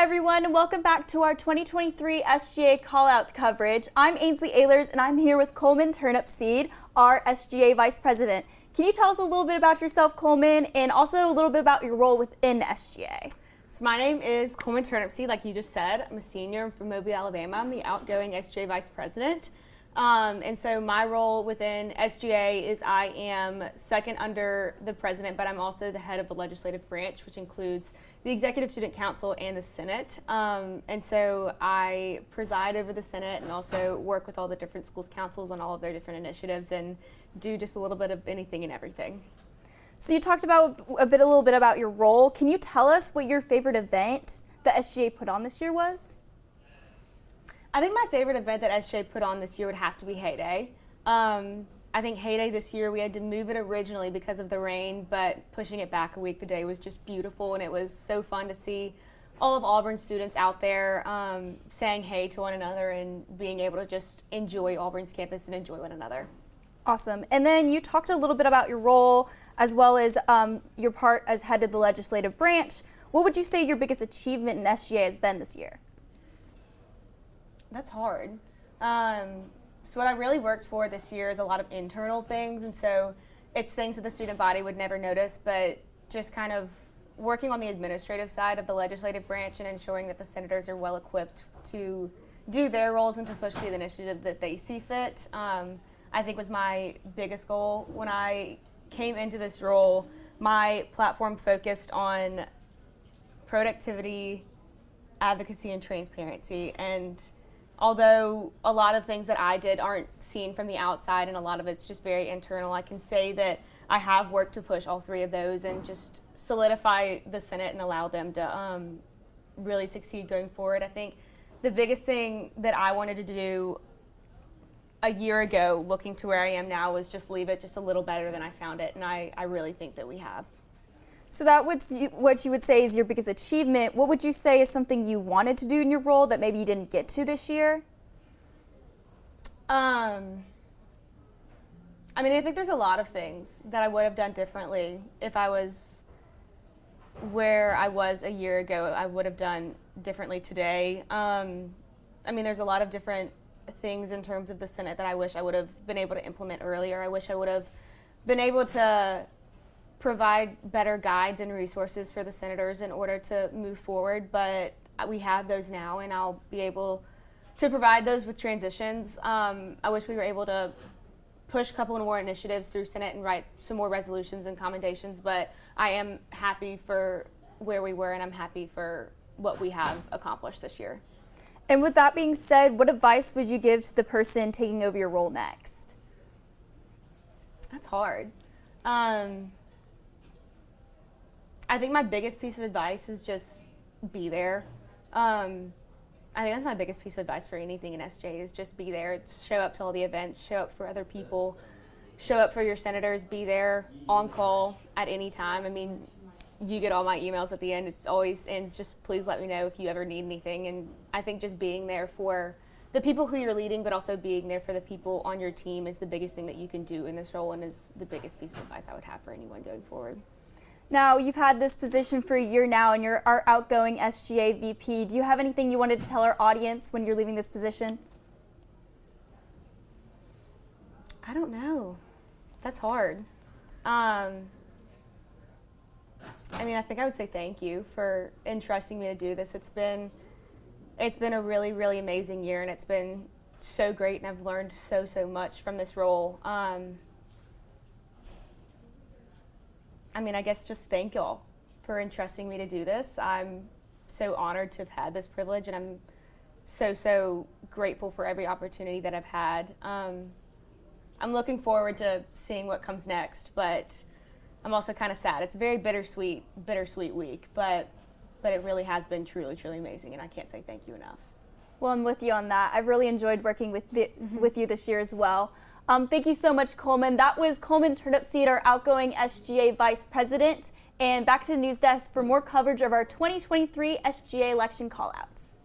everyone, and welcome back to our 2023 SGA Callout coverage. I'm Ainsley Ehlers, and I'm here with Coleman Turnipseed, our SGA Vice President. Can you tell us a little bit about yourself, Coleman, and also a little bit about your role within SGA? So my name is Coleman Turnipseed, like you just said. I'm a senior from Mobile, Alabama. I'm the outgoing SGA Vice President. And so my role within SGA is I am second under the president, but I'm also the head of the legislative branch, which includes the Executive Student Council and the Senate. And so I preside over the Senate and also work with all the different schools councils on all of their different initiatives and do just a little bit of anything and everything. So you talked about a little bit about your role. Can you tell us what your favorite event that SGA put on this year was? I think my favorite event that SGA put on this year would have to be Hay Day. I think Hay Day this year, we had to move it originally because of the rain, but pushing it back a week, the day was just beautiful, and it was so fun to see all of Auburn students out there saying hey to one another and being able to just enjoy Auburn's campus and enjoy one another. Awesome. And then you talked a little bit about your role as well as your part as head of the legislative branch. What would you say your biggest achievement in SGA has been this year? That's hard. So what I really worked for this year is a lot of internal things, and so it's things that the student body would never notice, but just kind of working on the administrative side of the legislative branch and ensuring that the senators are well equipped to do their roles and to push the initiative that they see fit, I think was my biggest goal. When I came into this role, my platform focused on productivity, advocacy, and transparency, and although a lot of things that I did aren't seen from the outside and a lot of it's just very internal, I can say that I have worked to push all three of those and just solidify the Senate and allow them to really succeed going forward. I think the biggest thing that I wanted to do a year ago, looking to where I am now, was just leave it just a little better than I found it, and I really think that we have. So that what you would say is your biggest achievement. What would you say is something you wanted to do in your role that maybe you didn't get to this year? I mean, I think there's a lot of things that I would have done differently if I was where I was a year ago. I would have done differently today. I mean, there's a lot of different things in terms of the Senate that I wish I would have been able to implement earlier. I wish I would have been able to provide better guides and resources for the senators in order to move forward, but we have those now, and I'll be able to provide those with transitions. I wish we were able to push a couple more initiatives through Senate and write some more resolutions and commendations, but I am happy for where we were, and I'm happy for what we have accomplished this year. And with that being said, what advice would you give to the person taking over your role next? That's hard. I think my biggest piece of advice is just be there. I think that's my biggest piece of advice for anything in SJ is just be there. Show up to all the events, show up for other people, show up for your senators, be there on call at any time. I mean, you get all my emails at the end. It's always, and it's just please let me know if you ever need anything. And I think just being there for the people who you're leading, but also being there for the people on your team is the biggest thing that you can do in this role, and is the biggest piece of advice I would have for anyone going forward. Now, you've had this position for a year now, and you're our outgoing SGA VP. Do you have anything you wanted to tell our audience when you're leaving this position? I don't know. That's hard. I mean, I think I would say thank you for entrusting me to do this. It's been a really, really amazing year, and it's been so great, and I've learned so much from this role. I mean, I guess just thank y'all for entrusting me to do this. I'm so honored to have had this privilege, and I'm so grateful for every opportunity that I've had. I'm looking forward to seeing what comes next, but I'm also kind of sad. It's a very bittersweet week, but it really has been truly amazing, and I can't say thank you enough. Well, I'm with you on that. I've really enjoyed working with you this year as well. Thank you so much, Coleman. That was Coleman Turnipseed, our outgoing SGA Vice President. And back to the news desk for more coverage of our 2023 SGA election callouts.